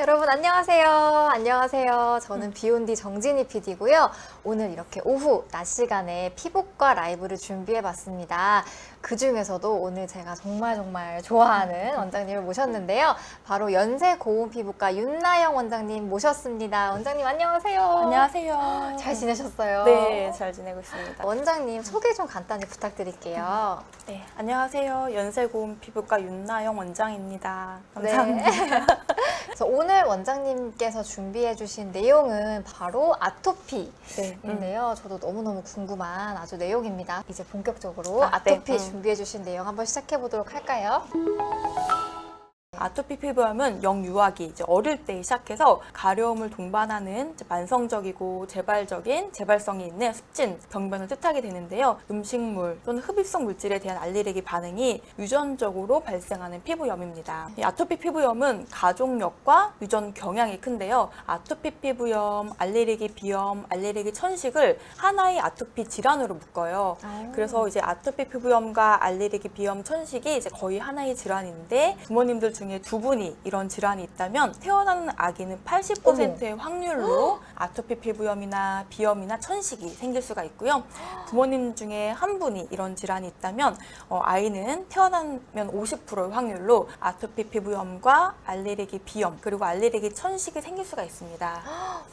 여러분 안녕하세요. 안녕하세요. 저는 비욘디 정진희 PD고요. 오늘 이렇게 오후 낮 시간에 피부과 라이브를 준비해봤습니다. 그 중에서도 오늘 제가 정말 좋아하는 원장님을 모셨는데요. 바로 연세고운피부과 윤나영 원장님 모셨습니다. 원장님 안녕하세요. 안녕하세요. 잘 지내셨어요? 네, 잘 지내고 있습니다. 원장님 소개 좀 간단히 부탁드릴게요. 네, 안녕하세요. 연세고운피부과 윤나영 원장입니다. 감사합니다. 네. 그래서 오늘 원장님께서 준비해 주신 내용은 바로 아토피인데요. 저도 너무너무 궁금한 아주 내용입니다. 이제 본격적으로 아토피 준비해 주신 내용 한번 시작해 보도록 할까요? 아토피 피부염은 영유아기, 이제 어릴 때 시작해서 가려움을 동반하는 만성적이고 재발성이 있는 습진, 병변을 뜻하게 되는데요. 음식물 또는 흡입성 물질에 대한 알레르기 반응이 유전적으로 발생하는 피부염입니다. 이 아토피 피부염은 가족력과 유전 경향이 큰데요. 아토피 피부염, 알레르기 비염, 알레르기 천식을 하나의 아토피 질환으로 묶어요. 그래서 이제 아토피 피부염과 알레르기 비염, 천식이 이제 거의 하나의 질환인데 부모님들 중에 두 분이 이런 질환이 있다면 태어나는 아기는 80%의 확률로 아토피 피부염이나 비염이나 천식이 생길 수가 있고요. 부모님 중에 한 분이 이런 질환이 있다면 아이는 태어나면 50%의 확률로 아토피 피부염과 알레르기 비염 그리고 알레르기 천식이 생길 수가 있습니다.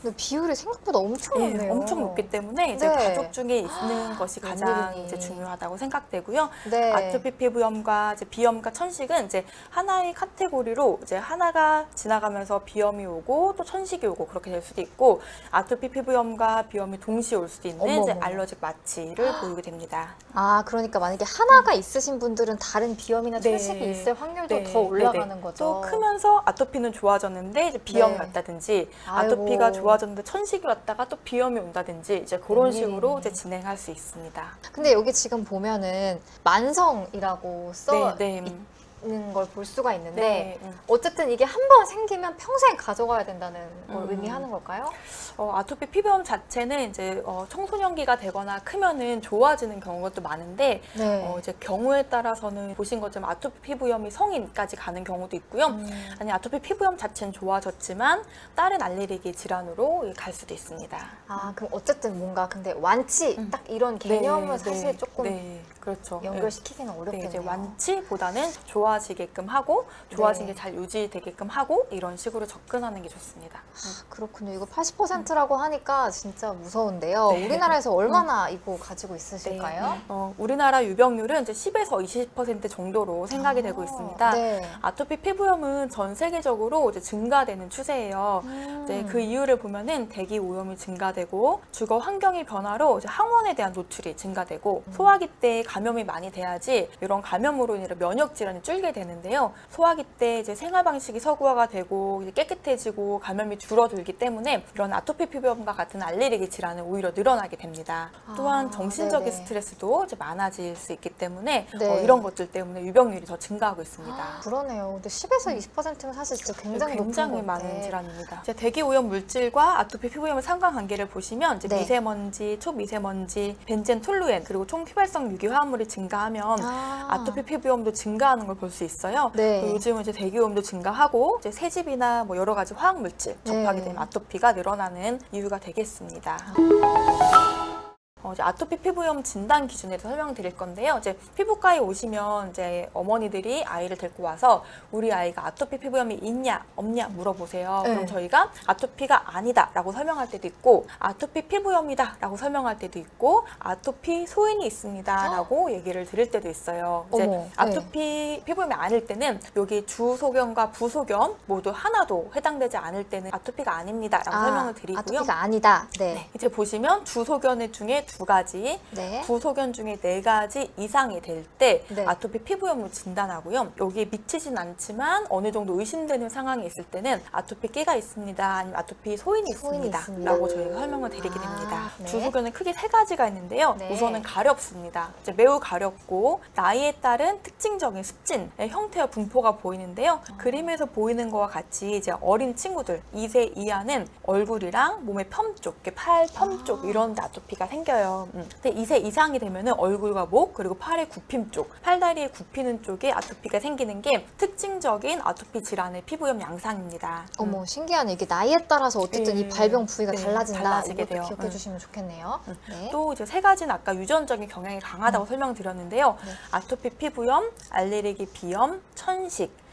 근데 비율이 생각보다 엄청 높네요. 네, 엄청 높기 때문에 이제 가족 중에 있는 것이 가장 이제 중요하다고 생각되고요. 네. 아토피 피부염과 이제 비염과 천식은 이제 하나의 카테고리로 이제 하나가 지나가면서 비염이 오고 또 천식이 오고 그렇게 될 수도 있고 아토피 피부염과 비염이 동시에 올 수도 있는 이제 알러직 마취를 보이게 됩니다. 아, 그러니까 만약에 하나가 있으신 분들은 다른 비염이나 천식이 있을 확률도 더 올라가는 거죠. 또 크면서 아토피는 좋아졌는데 이제 비염이 왔다든지 아토피가 좋아졌는데 천식이 왔다가 또 비염이 온다든지 이제 그런 식으로 이제 진행할 수 있습니다. 근데 여기 지금 보면은 만성이라고 써 있는 걸 볼 수가 있는데 어쨌든 이게 한 번 생기면 평생 가져가야 된다는 걸 의미하는 걸까요? 아토피 피부염 자체는 이제 청소년기가 되거나 크면은 좋아지는 경우가 또 많은데 이제 경우에 따라서는 보신 것처럼 아토피 피부염이 성인까지 가는 경우도 있고요. 아니 아토피 피부염 자체는 좋아졌지만 다른 알레르기 질환으로 갈 수도 있습니다. 아, 그럼 어쨌든 뭔가 근데 완치 딱 이런 개념은 사실 조금 그렇죠. 연결시키기는 어렵겠네요. 이제 완치보다는 좋아지게끔 하고 좋아진 게 잘 유지되게끔 하고 이런 식으로 접근하는 게 좋습니다. 그렇군요. 이거 80%라고 하니까 진짜 무서운데요. 우리나라에서 얼마나 이거 가지고 있으실까요? 우리나라 유병률은 이제 10에서 20% 정도로 생각이 되고 있습니다. 아토피 피부염은 전 세계적으로 이제 증가되는 추세예요. 그 이유를 보면은 대기 오염이 증가되고 주거 환경의 변화로 이제 항원에 대한 노출이 증가되고 소화기 때 감염이 많이 돼야지 이런 감염으로 인해 면역 질환이 줄게 되는데요. 소화기 때 이제 생활 방식이 서구화가 되고 이제 깨끗해지고 감염이 줄어들기 때문에 이런 아토피 피부염과 같은 알레르기 질환은 오히려 늘어나게 됩니다. 또한 정신적인 스트레스도 이제 많아질 수 있기 때문에 이런 것들 때문에 유병률이 더 증가하고 있습니다. 그러네요. 근데 10에서 20%면 사실 진짜 굉장히 많은 질환입니다. 이제 대기 오염 물질과 아토피 피부염의 상관관계를 보시면 이제 미세먼지, 초미세먼지, 벤젠, 톨루엔 그리고 총휘발성 유기 화합물이 증가하면 아토피 피부염도 증가하는 걸 볼 수 있어요. 요즘은 이제 대기 오염도 증가하고 이제 새집이나 뭐 여러 가지 화학 물질 접하게 되면 아토피가 늘어나는 이유가 되겠습니다. 이제 아토피 피부염 진단 기준에 대해서 설명드릴 건데요. 이제 피부과에 오시면 이제 어머니들이 아이를 데리고 와서 우리 아이가 아토피 피부염이 있냐 없냐 물어보세요. 그럼 저희가 아토피가 아니다라고 설명할 때도 있고 아토피 피부염이다 라고 설명할 때도 있고 아토피 소인이 있습니다 라고 얘기를 드릴 때도 있어요. 이제 아토피 피부염이 아닐 때는 여기 주소견과 부소견 모두 하나도 해당되지 않을 때는 아토피가 아닙니다 라고 설명을 드리고요. 아토피가 아니다. 이제 보시면 주소견 중에 2가지, 부소견 중에 4가지 이상이 될 때 아토피 피부염으로 진단하고요. 여기에 미치진 않지만 어느 정도 의심되는 상황이 있을 때는 아토피 끼가 있습니다. 아니면 아토피 소인이 있습니다. 라고 저희가 설명을 드리게 됩니다. 주소견은 크게 3가지가 있는데요. 우선은 가렵습니다. 이제 매우 가렵고 나이에 따른 특징적인 습진의 형태와 분포가 보이는데요. 그림에서 보이는 거와 같이 이제 어린 친구들 2세 이하는 얼굴이랑 몸의 편 쪽, 팔 편 쪽 이런 아토피가 생겨요. 있어요. 근데 2세 이상이 되면은 얼굴과 목 그리고 팔의 굽힘 쪽, 팔다리의 굽히는 쪽에 아토피가 생기는 게 특징적인 아토피 질환의 피부염 양상입니다. 어머, 신기하네. 이게 나이에 따라서 어쨌든 이 발병 부위가 네, 달라진다. 달라지게 이것도 돼요. 기억해 주시면 좋겠네요. 네. 또 이제 세 가지는 아까 유전적인 경향이 강하다고 설명드렸는데요. 네. 아토피 피부염, 알레르기 비염, 천식.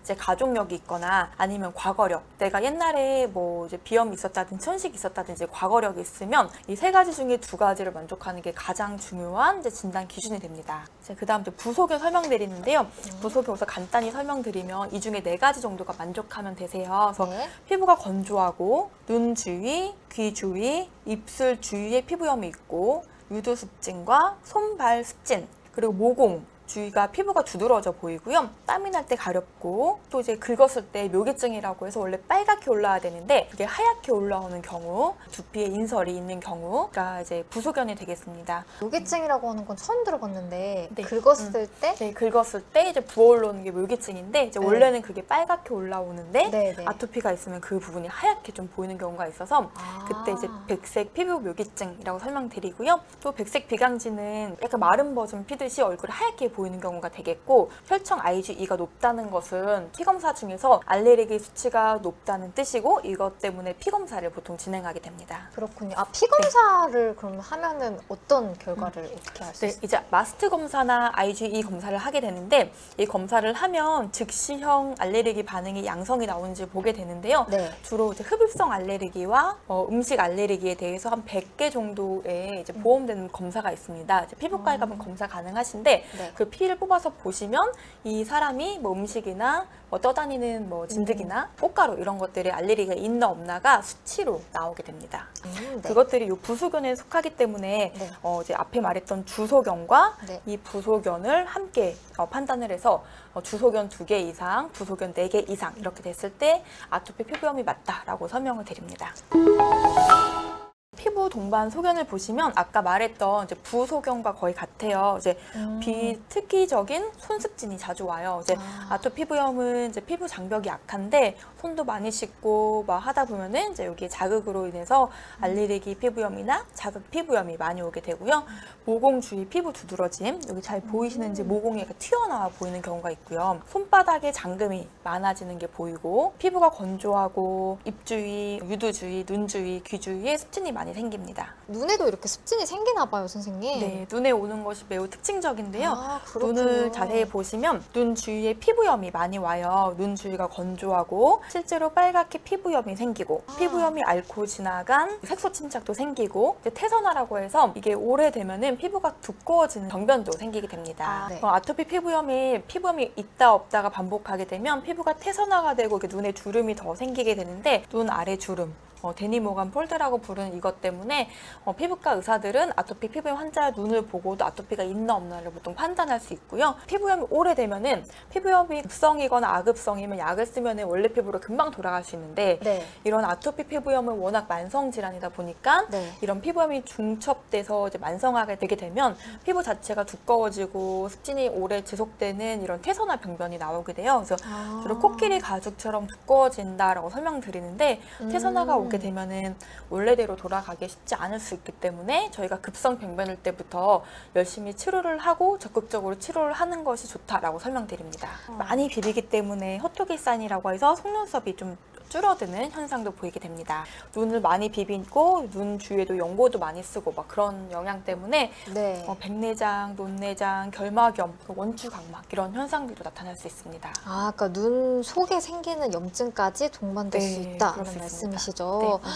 이제 가족력이 있거나 아니면 과거력, 내가 옛날에 뭐 이제 비염이 있었다든지 천식이 있었다든지 과거력이 있으면 이 세 가지 중에 두 가지를 만족하는 게 가장 중요한 이제 진단 기준이 됩니다. 이제 그다음 이제 부소견 설명드리는데요. 부소견 우선 간단히 설명드리면 이 중에 네 가지 정도가 만족하면 되세요. 그래서 네. 피부가 건조하고 눈 주위, 귀 주위, 입술 주위에 피부염이 있고 유두 습진과 손발 습진 그리고 모공 주위가 피부가 두드러져 보이고요. 땀이 날 때 가렵고 또 이제 긁었을 때 묘기증이라고 해서 원래 빨갛게 올라와야 되는데 그게 하얗게 올라오는 경우, 두피에 인설이 있는 경우가 이제 부소견이 되겠습니다. 묘기증이라고 하는 건 처음 들어봤는데 네. 긁었을 때 네, 긁었을 때 이제 부어올라오는 게 묘기증인데 이제 네. 원래는 그게 빨갛게 올라오는데 네, 네. 아토피가 있으면 그 부분이 하얗게 좀 보이는 경우가 있어서 아. 그때 이제 백색 피부 묘기증이라고 설명드리고요. 또 백색 비강진은 약간 마른 버전 피듯이 얼굴이 하얗게 보이는 경우가 되겠고 혈청 IgE가 높다는 것은 피검사 중에서 알레르기 수치가 높다는 뜻이고 이것 때문에 피검사를 보통 진행하게 됩니다. 그렇군요. 아, 피검사를 그럼 하면은 어떤 결과를 어떻게 할 수 네, 있어요? 이제 마스트 검사나 IgE 검사를 하게 되는데 이 검사를 하면 즉시형 알레르기 반응이 양성이 나오는지 보게 되는데요. 네. 주로 이제 흡입성 알레르기와 음식 알레르기에 대해서 한 100개 정도의 이제 보험된 검사가 있습니다. 이제 피부과에 가면 검사 가능하신데 네. 그 피를 뽑아서 보시면 이 사람이 뭐 음식이나 뭐 떠다니는 뭐 진드기나 꽃가루 이런 것들에 알레르기가 있나 없나가 수치로 나오게 됩니다. 네. 그것들이 이 부소견에 속하기 때문에 네. 이제 앞에 말했던 주소견과 네. 이 부소견을 함께 판단을 해서 주소견 2개 이상, 부소견 4개 이상 이렇게 됐을 때 아토피 피부염이 맞다라고 설명을 드립니다. 피부 동반 소견을 보시면 아까 말했던 이제 부소견과 거의 같아요. 이제 비특기적인 손습진이 자주 와요. 이제 아토피 피부염은 이제 피부 장벽이 약한데 손도 많이 씻고 막 하다 보면은 이제 여기 자극으로 인해서 알레르기 피부염이나 자극 피부염이 많이 오게 되고요. 모공 주위 피부 두드러짐, 여기 잘 보이시는지 모공이 약간 튀어나와 보이는 경우가 있고요. 손바닥에 장금이 많아지는 게 보이고 피부가 건조하고 입 주위, 유두 주위, 눈 주위, 귀 주위에 습진이 많이 생깁니다. 눈에도 이렇게 습진이 생기나 봐요, 선생님. 네, 눈에 오는 것이 매우 특징적인데요. 아, 그렇군요. 눈을 자세히 보시면 눈 주위에 피부염이 많이 와요. 눈 주위가 건조하고 실제로 빨갛게 피부염이 생기고 피부염이 앓고 지나간 색소 침착도 생기고 이제 태선화라고 해서 이게 오래되면은 피부가 두꺼워지는 병변도 생기게 됩니다. 네. 아토피 피부염이 있다 없다가 반복하게 되면 피부가 태선화가 되고 이렇게 눈에 주름이 더 생기게 되는데 눈 아래 주름 데니모간 폴드라고 부르는 이것 때문에 피부과 의사들은 아토피 피부염 환자의 눈을 보고도 아토피가 있나 없나를 보통 판단할 수 있고요. 피부염이 오래되면은 피부염이 급성이거나 아급성이면 약을 쓰면 원래 피부로 금방 돌아갈 수 있는데 네. 이런 아토피 피부염은 워낙 만성 질환이다 보니까 네. 이런 피부염이 중첩돼서 이제 만성하게 되게 되면 피부 자체가 두꺼워지고 습진이 오래 지속되는 이런 태선화 병변이 나오게 돼요. 그래서 주로 코끼리 가죽처럼 두꺼워진다라고 설명드리는데 태선화가 오게 되면은 원래대로 돌아가기 쉽지 않을 수 있기 때문에 저희가 급성 병변일 때부터 열심히 치료를 하고 적극적으로 치료를 하는 것이 좋다라고 설명드립니다. 많이 비비기 때문에 호토기산이라고 해서 속눈썹이 좀 줄어드는 현상도 보이게 됩니다. 눈을 많이 비비고 눈 주위에도 연고도 많이 쓰고 막 그런 영향 때문에 네. 백내장, 논내장, 결막염, 원추 각막 이런 현상들도 나타날 수 있습니다. 아, 그러니까 눈 속에 생기는 염증까지 동반될 수 네, 있다는 그럴 수 있습니다. 말씀이시죠. 네.